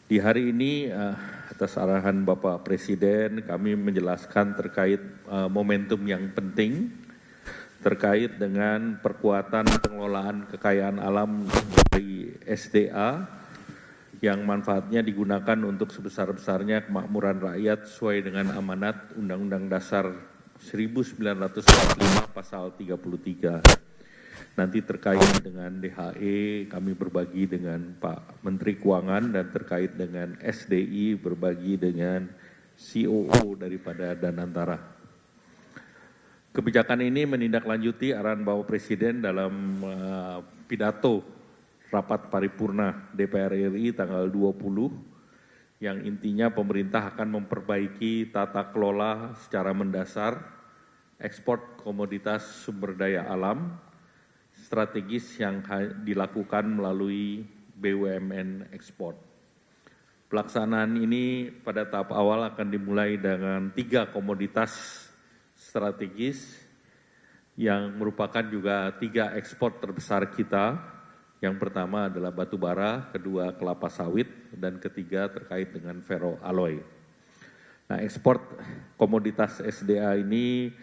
Di hari ini atas arahan Bapak Presiden kami menjelaskan terkait momentum yang penting terkait dengan perkuatan pengelolaan kekayaan alam dari SDA yang manfaatnya digunakan untuk sebesar-besarnya kemakmuran rakyat sesuai dengan amanat Undang-Undang Dasar 1945 pasal 33. Nanti terkait dengan DHE kami berbagi dengan Pak Menteri Keuangan dan terkait dengan SDI berbagi dengan COO daripada Danantara. Kebijakan ini menindaklanjuti arahan Bapak Presiden dalam pidato rapat paripurna DPR RI tanggal 20 yang intinya pemerintah akan memperbaiki tata kelola secara mendasar ekspor komoditas sumber daya alam strategis yang dilakukan melalui BUMN ekspor. Pelaksanaan ini pada tahap awal akan dimulai dengan 3 komoditas strategis yang merupakan juga 3 ekspor terbesar kita. Yang pertama adalah batu bara, kedua kelapa sawit, dan ketiga terkait dengan ferroalloy. Nah, ekspor komoditas SDA ini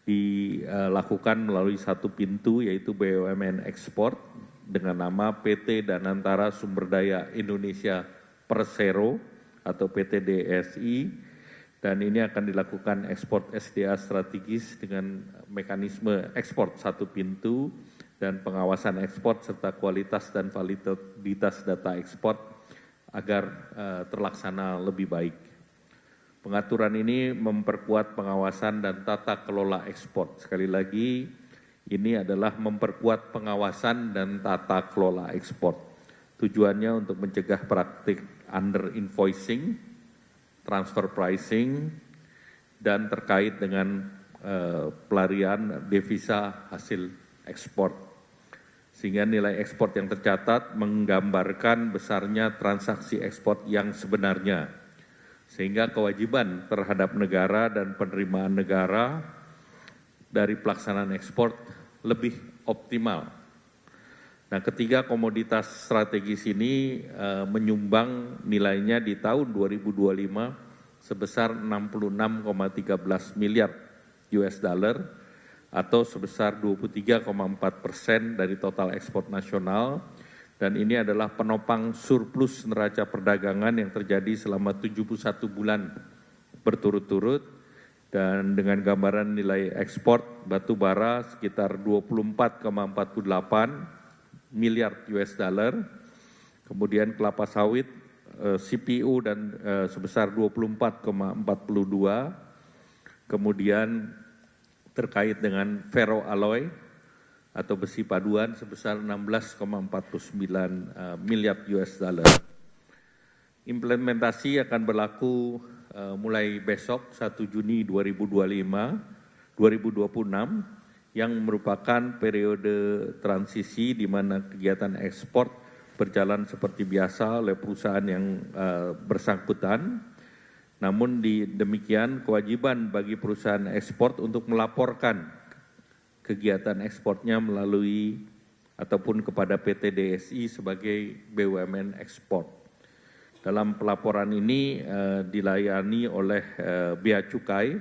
dilakukan melalui satu pintu yaitu BUMN Ekspor dengan nama PT Danantara Sumber Daya Indonesia Persero atau PT DSI, dan ini akan dilakukan ekspor SDA strategis dengan mekanisme ekspor satu pintu dan pengawasan ekspor serta kualitas dan validitas data ekspor agar terlaksana lebih baik. Pengaturan ini memperkuat pengawasan dan tata kelola ekspor. Sekali lagi, ini adalah memperkuat pengawasan dan tata kelola ekspor. Tujuannya untuk mencegah praktik under invoicing, transfer pricing, dan terkait dengan pelarian devisa hasil ekspor. Sehingga nilai ekspor yang tercatat menggambarkan besarnya transaksi ekspor yang sebenarnya. Sehingga kewajiban terhadap negara dan penerimaan negara dari pelaksanaan ekspor lebih optimal. Nah, ketiga komoditas strategis ini menyumbang nilainya di tahun 2025 sebesar 66,13 miliar US dollar atau sebesar 23,4% dari total ekspor nasional. Dan ini adalah penopang surplus neraca perdagangan yang terjadi selama 71 bulan berturut-turut, dan dengan gambaran nilai ekspor batu bara sekitar 24,48 miliar US dollar, kemudian kelapa sawit CPO dan sebesar 24,42, kemudian terkait dengan ferroalloy atau besi paduan sebesar 16,49 miliar US dollar. Implementasi akan berlaku mulai besok 1 Juni 2026 yang merupakan periode transisi di mana kegiatan ekspor berjalan seperti biasa oleh perusahaan yang bersangkutan. Namun demikian kewajiban bagi perusahaan ekspor untuk melaporkan kegiatan ekspornya melalui ataupun kepada PT DSI sebagai BUMN ekspor. Dalam pelaporan ini dilayani oleh Bea Cukai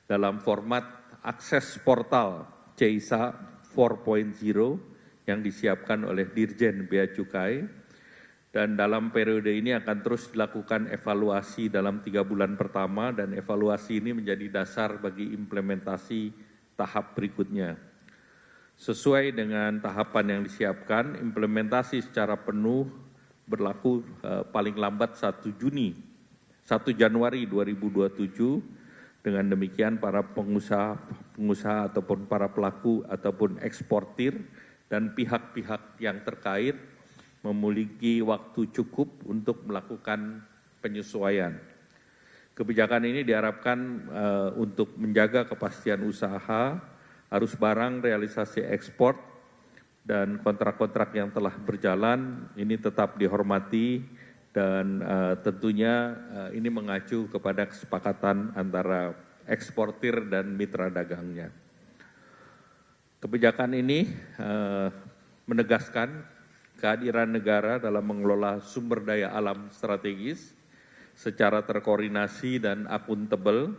dalam format akses portal CISA 4.0 yang disiapkan oleh Dirjen Bea Cukai, dan dalam periode ini akan terus dilakukan evaluasi dalam 3 bulan pertama, dan evaluasi ini menjadi dasar bagi implementasi tahap berikutnya. Sesuai dengan tahapan yang disiapkan, implementasi secara penuh berlaku paling lambat 1 Januari 2027. Dengan demikian para pengusaha ataupun para pelaku ataupun eksportir dan pihak-pihak yang terkait memiliki waktu cukup untuk melakukan penyesuaian. Kebijakan ini diharapkan untuk menjaga kepastian usaha, arus barang, realisasi ekspor, dan kontrak-kontrak yang telah berjalan ini tetap dihormati, dan tentunya ini mengacu kepada kesepakatan antara eksportir dan mitra dagangnya. Kebijakan ini menegaskan kehadiran negara dalam mengelola sumber daya alam strategis secara terkoordinasi dan akuntabel,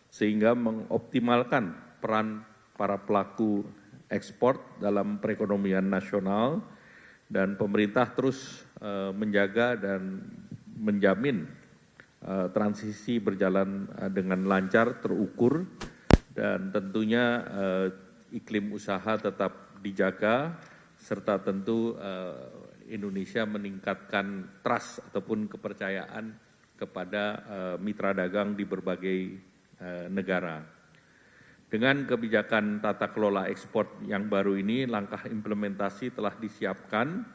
sehingga mengoptimalkan peran para pelaku ekspor dalam perekonomian nasional, dan pemerintah terus menjaga dan menjamin transisi berjalan dengan lancar, terukur, dan tentunya iklim usaha tetap dijaga, serta tentu Indonesia meningkatkan trust ataupun kepercayaan kepada mitra dagang di berbagai negara. Dengan kebijakan tata kelola ekspor yang baru ini, langkah implementasi telah disiapkan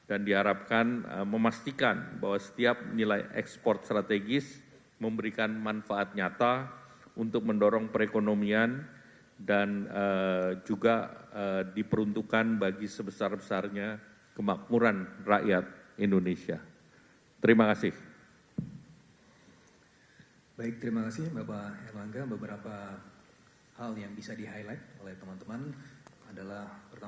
dan diharapkan memastikan bahwa setiap nilai ekspor strategis memberikan manfaat nyata untuk mendorong perekonomian dan juga diperuntukkan bagi sebesar-besarnya kemakmuran rakyat Indonesia. Terima kasih. Baik, terima kasih Bapak Erlangga. Beberapa hal yang bisa di-highlight oleh teman-teman adalah pertama,